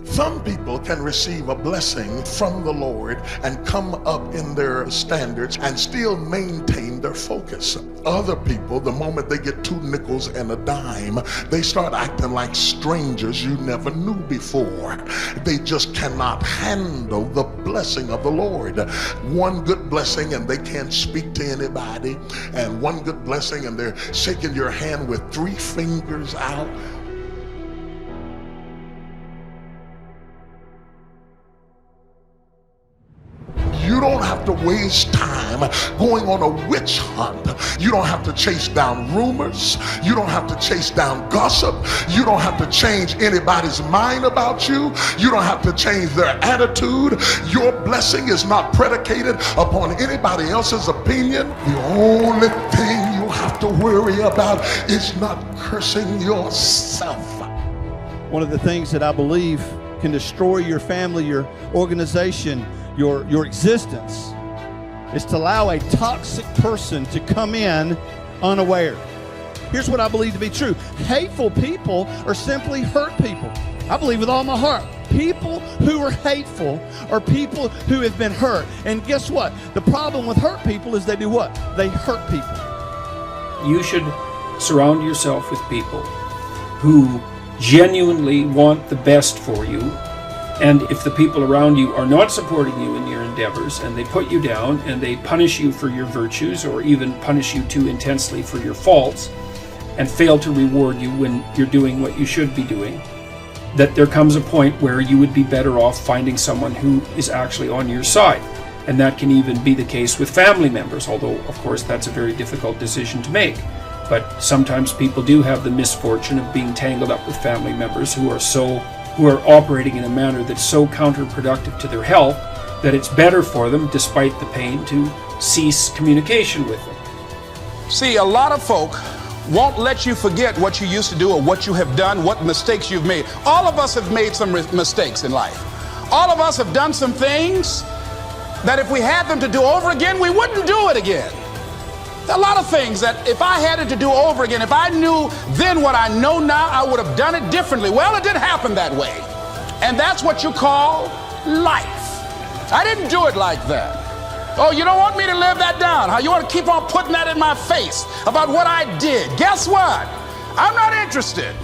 Some people can receive a blessing from the Lord and come up in their standards and still maintain their focus. Other people, the moment they get 2 nickels and a dime, they start acting like strangers you never knew before. They just cannot handle the blessing of the Lord. One good blessing and they can't speak to anybody, and one good blessing and they're shaking your hand with 3 fingers out. You don't have to waste time going on a witch hunt. You don't have to chase down rumors. You don't have to chase down gossip. You don't have to change anybody's mind about you. You don't have to change their attitude. Your blessing is not predicated upon anybody else's opinion. The only thing you have to worry about is not cursing yourself. One of the things that I believe can destroy your family, your organization, your existence, is to allow a toxic person to come in unaware. Here's what I believe to be true. Hateful people are simply hurt people. I believe with all my heart. People who are hateful are people who have been hurt. And guess what? The problem with hurt people is they do what? They hurt people. You should surround yourself with people who genuinely want the best for you. And if the people around you are not supporting you in your endeavors and they put you down and they punish you for your virtues or even punish you too intensely for your faults and fail to reward you when you're doing what you should be doing, that there comes a point where you would be better off finding someone who is actually on your side. And that can even be the case with family members, although of course that's a very difficult decision to make. But sometimes people do have the misfortune of being tangled up with family members who are operating in a manner that's so counterproductive to their health that it's better for them, despite the pain, to cease communication with them. See, a lot of folk won't let you forget what you used to do or what you have done, what mistakes you've made. All of us have made some mistakes in life. All of us have done some things that if we had them to do over again, we wouldn't do it again. There are a lot of things that if I had it to do over again, if I knew then what I know now, I would have done it differently. Well, it didn't happen that way. And that's what you call life. I didn't do it like that. Oh, you don't want me to live that down, huh? You want to keep on putting that in my face about what I did. Guess what? I'm not interested.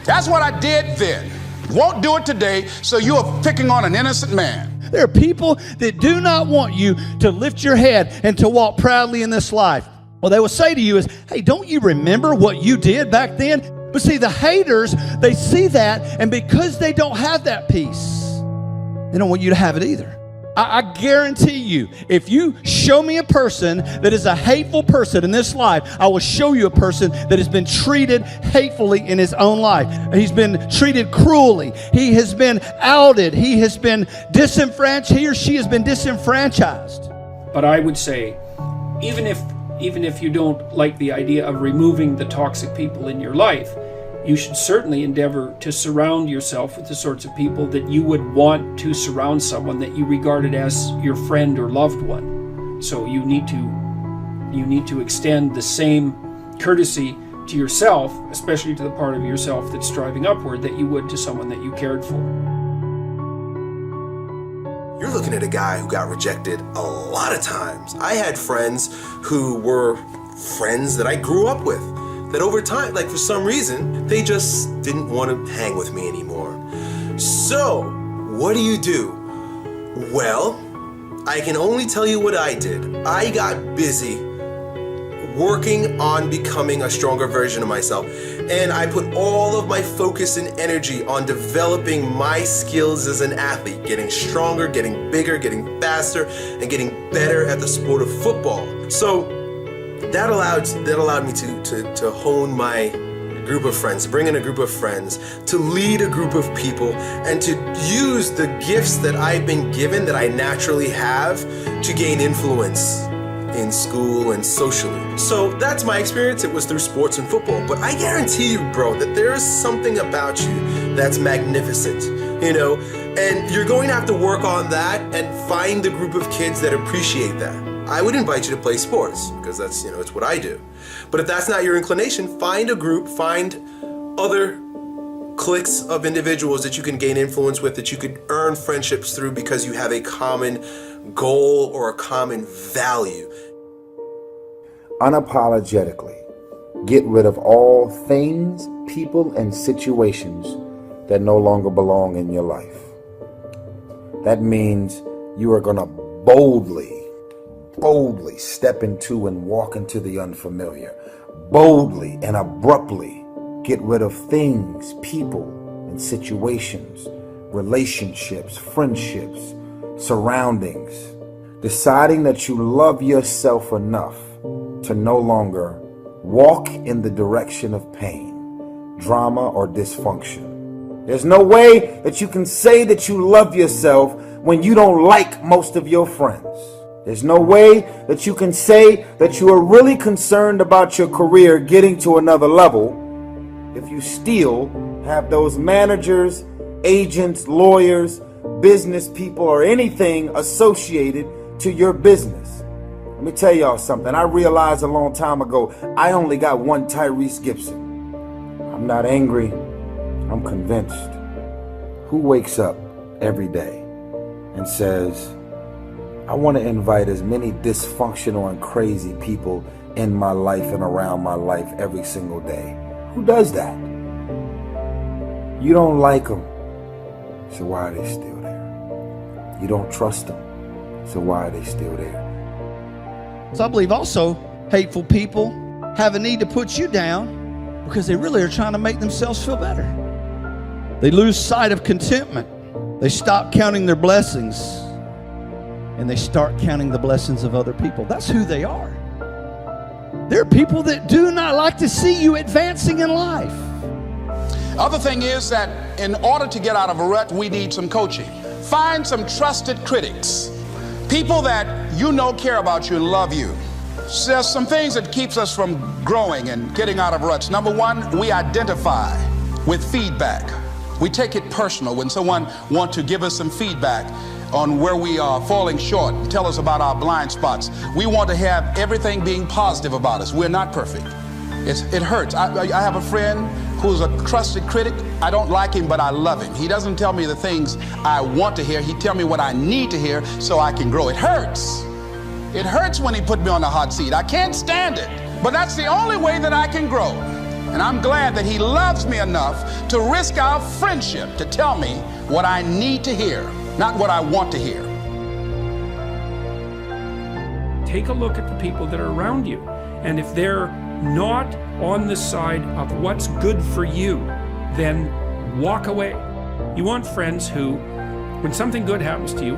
That's what I did then. Won't do it today, so you are picking on an innocent man. There are people that do not want you to lift your head and to walk proudly in this life. What they will say to you is, hey, don't you remember what you did back then? But see, the haters, they see that, and because they don't have that peace, they don't want you to have it either. I guarantee you, if you show me a person that is a hateful person in this life, I will show you a person that has been treated hatefully in his own life. He's been treated cruelly. He has been outed. He has been disenfranchised. He or she has been disenfranchised. But I would say, even if you don't like the idea of removing the toxic people in your life, you should certainly endeavor to surround yourself with the sorts of people that you would want to surround someone that you regarded as your friend or loved one. So you need to extend the same courtesy to yourself, especially to the part of yourself that's striving upward, that you would to someone that you cared for. You're looking at a guy who got rejected a lot of times. I had friends who were friends that I grew up with, that over time, like for some reason, they just didn't want to hang with me anymore. So, what do? Well, I can only tell you what I did. I got busy working on becoming a stronger version of myself. And I put all of my focus and energy on developing my skills as an athlete, getting stronger, getting bigger, getting faster, and getting better at the sport of football. So that allowed me to hone my group of friends, to bring in a group of friends, to lead a group of people, and to use the gifts that I've been given, that I naturally have, to gain influence in school and socially. So that's my experience. It was through sports and football. But I guarantee you, bro, that there is something about you that's magnificent, and you're going to have to work on that and find a group of kids that appreciate that. I would invite you to play sports because that's, it's what I do. But if that's not your inclination, find a group, find other cliques of individuals that you can gain influence with, that you could earn friendships through because you have a common goal or a common value. Unapologetically, get rid of all things, people, and situations that no longer belong in your life. That means you are going to boldly step into and walk into the unfamiliar. Boldly and abruptly get rid of things, people, and situations, relationships, friendships, surroundings. Deciding that you love yourself enough to no longer walk in the direction of pain, drama, or dysfunction. There's no way that you can say that you love yourself when you don't like most of your friends. There's no way that you can say that you are really concerned about your career getting to another level if you still have those managers, agents, lawyers, business people, or anything associated to your business. Let me tell y'all something. I realized a long time ago, I only got one Tyrese Gibson. I'm not angry. I'm convinced. Who wakes up every day and says, I want to invite as many dysfunctional and crazy people in my life and around my life every single day? Who does that? You don't like them, so why are they still there? You don't trust them, so why are they still there? So I believe also hateful people have a need to put you down because they really are trying to make themselves feel better. They lose sight of contentment. They stop counting their blessings and they start counting the blessings of other people. That's who they are. There are people that do not like to see you advancing in life. Other thing is that in order to get out of a rut, we need some coaching. Find some trusted critics, people that you know care about you and love you. So there's some things that keeps us from growing and getting out of ruts. Number one, we identify with feedback. We take it personal when someone wants to give us some feedback on where we are falling short and tell us about our blind spots. We want to have everything being positive about us. We're not perfect. It hurts. I have a friend who's a trusted critic. I don't like him, but I love him. He doesn't tell me the things I want to hear. He tells me what I need to hear so I can grow. It hurts. It hurts when he put me on the hot seat. I can't stand it. But that's the only way that I can grow. And I'm glad that he loves me enough to risk our friendship to tell me what I need to hear, not what I want to hear. Take a look at the people that are around you. And if they're not on the side of what's good for you, then walk away. You want friends who, when something good happens to you,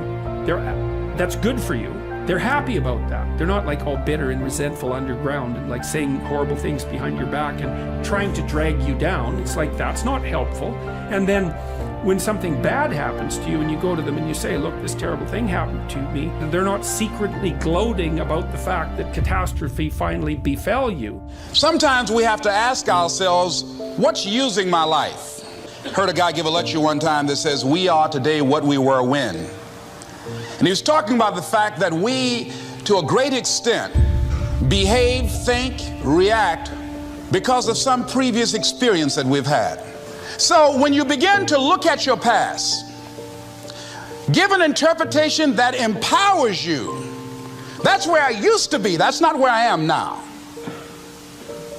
that's good for you. They're happy about that. They're not like all bitter and resentful underground and like saying horrible things behind your back and trying to drag you down. It's like that's not helpful. And then when something bad happens to you and you go to them and you say, look, this terrible thing happened to me, they're not secretly gloating about the fact that catastrophe finally befell you. Sometimes we have to ask ourselves, what's using my life? Heard a guy give a lecture one time that says, we are today what we were when. And he was talking about the fact that we, to a great extent, behave, think, react because of some previous experience that we've had. So when you begin to look at your past, give an interpretation that empowers you. That's where I used to be. That's not where I am now.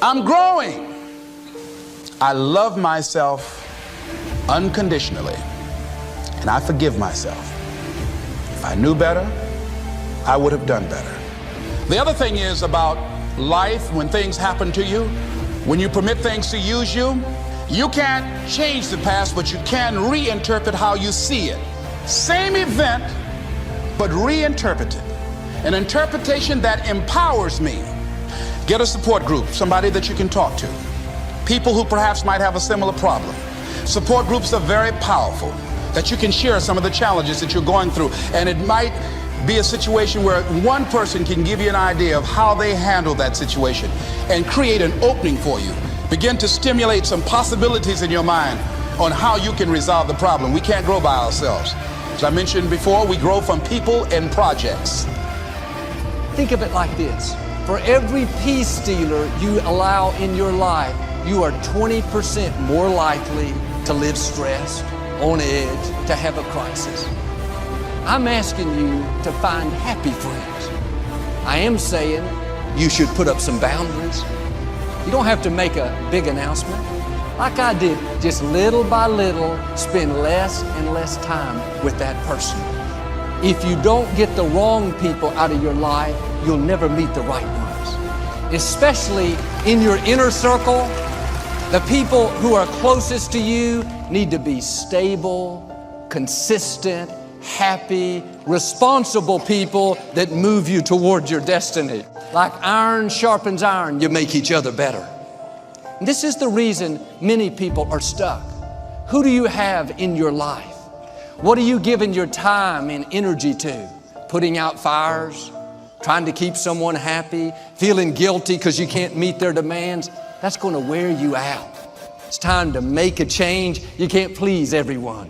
I'm growing. I love myself unconditionally, and I forgive myself. If I knew better, I would have done better. The other thing is about life, when things happen to you, when you permit things to use you, you can't change the past, but you can reinterpret how you see it. Same event, but reinterpreted. An interpretation that empowers me. Get a support group, somebody that you can talk to. People who perhaps might have a similar problem. Support groups are very powerful, that you can share some of the challenges that you're going through. And it might be a situation where one person can give you an idea of how they handle that situation and create an opening for you. Begin to stimulate some possibilities in your mind on how you can resolve the problem. We can't grow by ourselves. As I mentioned before, we grow from people and projects. Think of it like this. For every peace stealer you allow in your life, you are 20% more likely to live stressed, on edge, to have a crisis. I'm asking you to find happy friends. I am saying you should put up some boundaries. You don't have to make a big announcement. Like I did, just little by little, spend less and less time with that person. If you don't get the wrong people out of your life, you'll never meet the right ones. Especially in your inner circle, the people who are closest to you need to be stable, consistent, happy, responsible people that move you toward your destiny. Like iron sharpens iron, you make each other better. And this is the reason many people are stuck. Who do you have in your life? What are you giving your time and energy to? Putting out fires? Trying to keep someone happy? Feeling guilty because you can't meet their demands? That's going to wear you out. It's time to make a change. You can't please everyone.